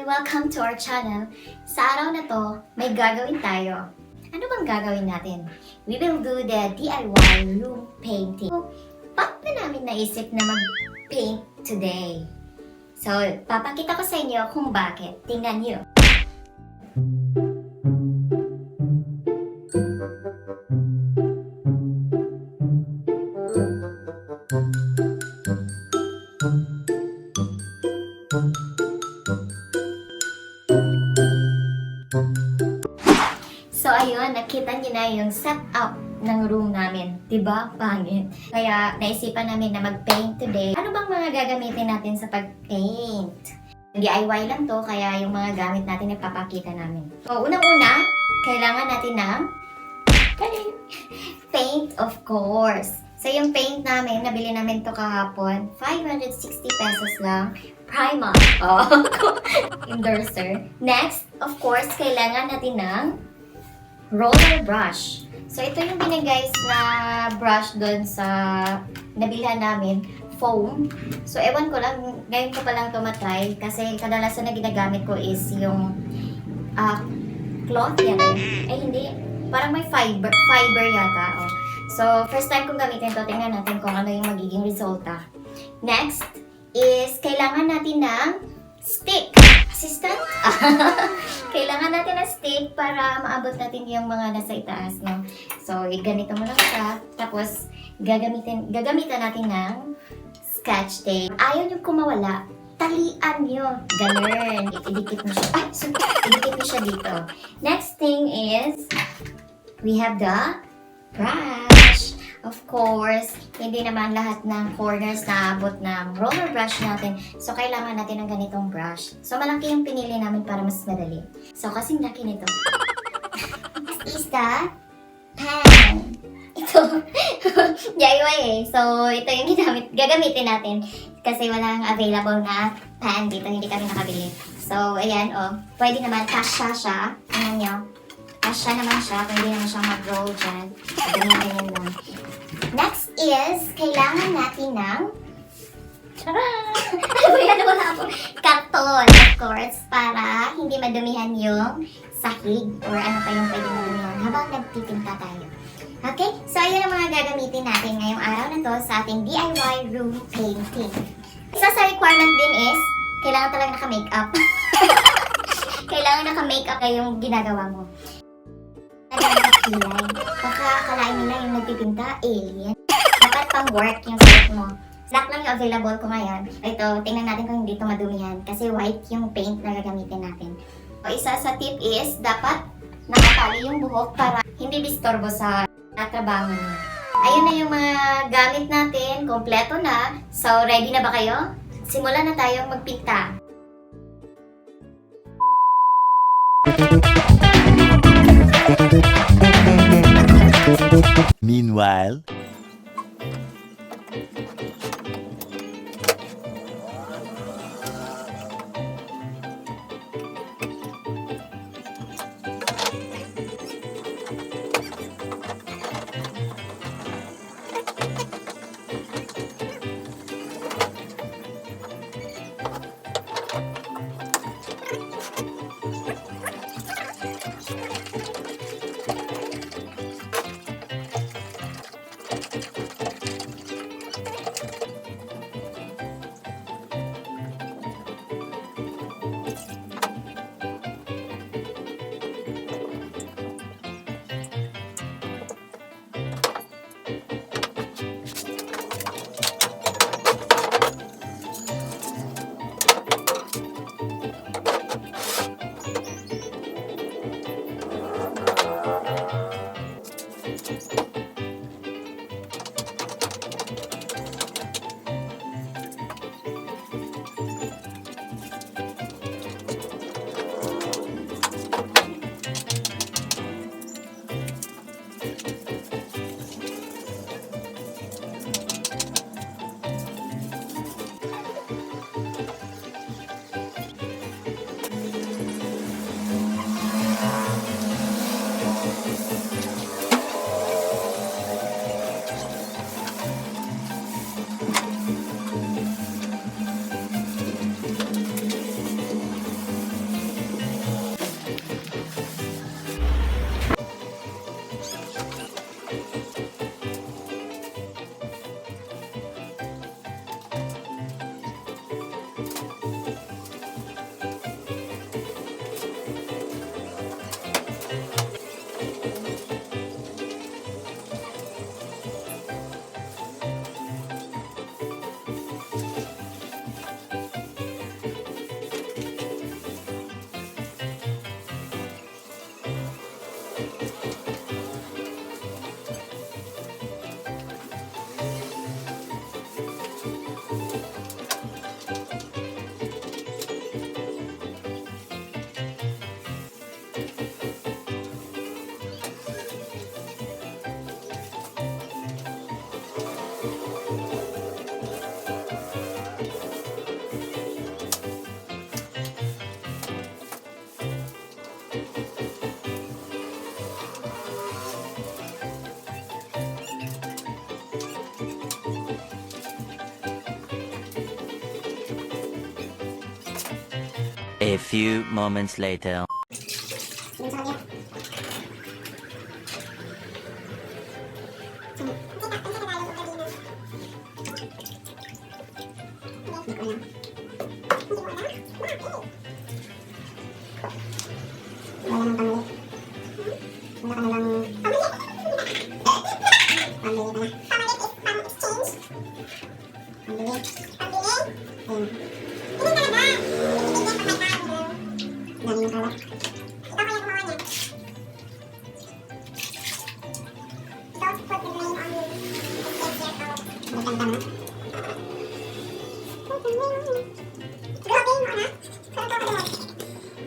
Hi! Welcome to our channel. Sa araw na to, may gagawin tayo. Ano bang gagawin natin? We will do the DIY room painting. So, bakit ba namin naisip na mag-paint today? So, papakita ko sa inyo kung bakit. Tingnan niyo. So ayun, nakita niyo na yung setup ng room namin. Diba? Pangit. Kaya naisipan namin na mag-paint today. Ano bang mga gagamitin natin sa pag-paint? DIY lang to, kaya yung mga gamit natin ipapakita namin. So unang-una, kailangan natin ng paint, of course. So yung paint namin, nabili namin to kahapon. 560 pesos lang. Primark. Oh. Endorser. Next, of course, kailangan natin ng roller brush. So, ito yung binigay na brush doon sa nabilhan namin, foam. So, ewan ko lang, ngayon ko pa lang ito matry kasi kadalasan na ginagamit ko is yung cloth yan eh. Hindi, parang may fiber yata. Oh. So, first time kong gamitin ito, tingnan natin kung ano yung magiging resulta. Next is, kailangan natin ng stick. Assistant? Kailangan natin ng stick para maabot natin yung mga nasa itaas, no? So, ganito mo lang siya. Tapos, gagamitan natin ng scotch tape. Ayaw nyo kumawala, talian nyo. Ganun. Idikit mo siya. Ay, sorry. Idikit mo siya dito. Next thing is, we have the brush. Of course, hindi naman lahat ng corners na abot ng roller brush natin. So, kailangan natin ng ganitong brush. So, malaki yung pinili namin para mas madali. So, kasing laki nito. This is the pan. Ito, DIY eh. So, ito yung gagamitin natin. Kasi walang available na pan dito. Hindi kami nakabili. So, ayan, oh. Pwede naman kasya siya. Tingnan nyo. Kasya naman siya. Pwede naman siyang mag-roll dyan. Ganyan lang. Next is, kailangan natin ng karton, of course, para hindi madumihan yung sahig or ano pa yung pwede madumihan habang nagtitinta tayo. Okay? So, ayun ang mga gagamitin natin ngayong araw na to sa ating DIY room painting. Isa sa requirement din is, kailangan talaga naka-makeup. Kailangan naka-makeup na yung ginagawa mo. Kilay. Baka akalain nila yung nagpipinta, alien. Dapat pang work yung suot mo. Slack lang yung available ko ngayon. Ito, tingnan natin kung hindi ito madumihan. Kasi white yung paint na gagamitin natin. O, isa sa tip is, dapat nakatali yung buhok para hindi disturbo sa trabaho niyo. Ayun na yung mga gamit natin. Kompleto na. So, ready na ba kayo? Simulan na tayong magpinta. Meanwhile, A few moments later.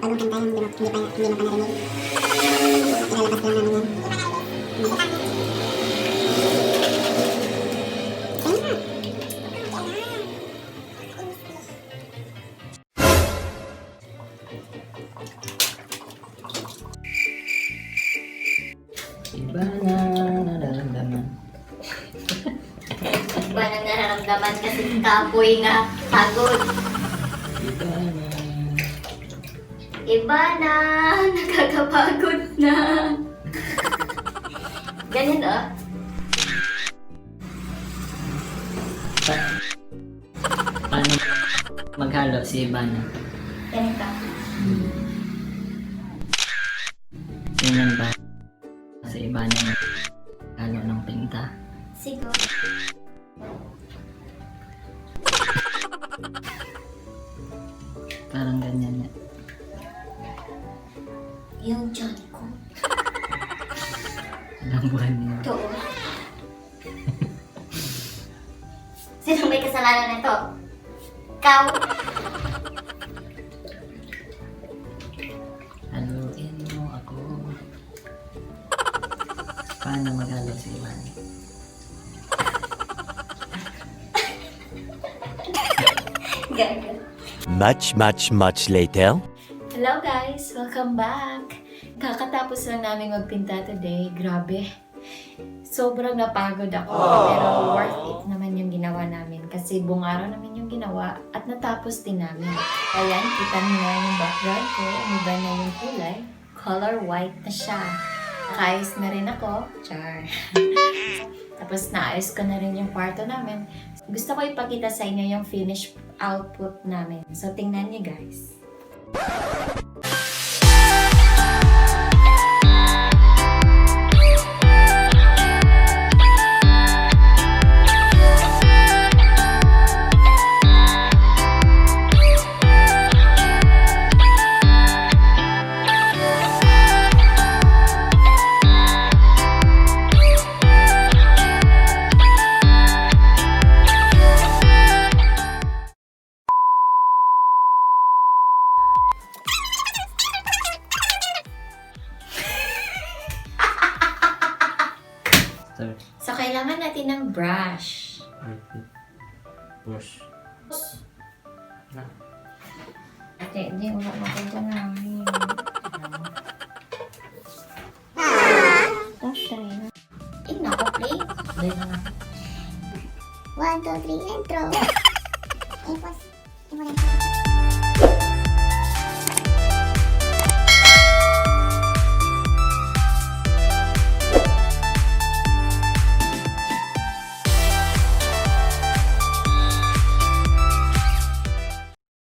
Bagong kanta yung hindi mo pa narinig. Ilalabas lang namin yan. Iba-na nararamdaman. Iba na nararamdaman kasi kapoy nga pagod. Iba-na. Iba na, nakakapagod na. Ganyan Paano maghalo si Iba-na? Ganito. Tingnan ba si Iba-na halo ng tinta? Siguro. Parang ganyan na. Yung tiyan ko. Ilang buwan niya. Ito. Sino may kasalanan nito? Ikaw. Haluin mo ako. Paano maghalo si Iba-na? Gaga. Much later. Hello guys! Welcome back! Kakatapos lang namin magpinta today. Grabe. Sobrang napagod ako. Pero worth it naman yung ginawa namin. Kasi buong araw namin yung ginawa at natapos din namin. Ayan, kita niyo na yung background ko. Umiba na yung kulay. Color white na siya. Nakaayos na rin ako. Char. Tapos naayos ko na rin yung kwarto namin. Gusto ko ipakita sa inyo yung finished output namin. So tingnan niyo guys. So, kailangan natin ng brush. Brush. Hindi, wala maganda na. Nako, play. Hindi na nga. 1, 2, 3, intro. Tapos,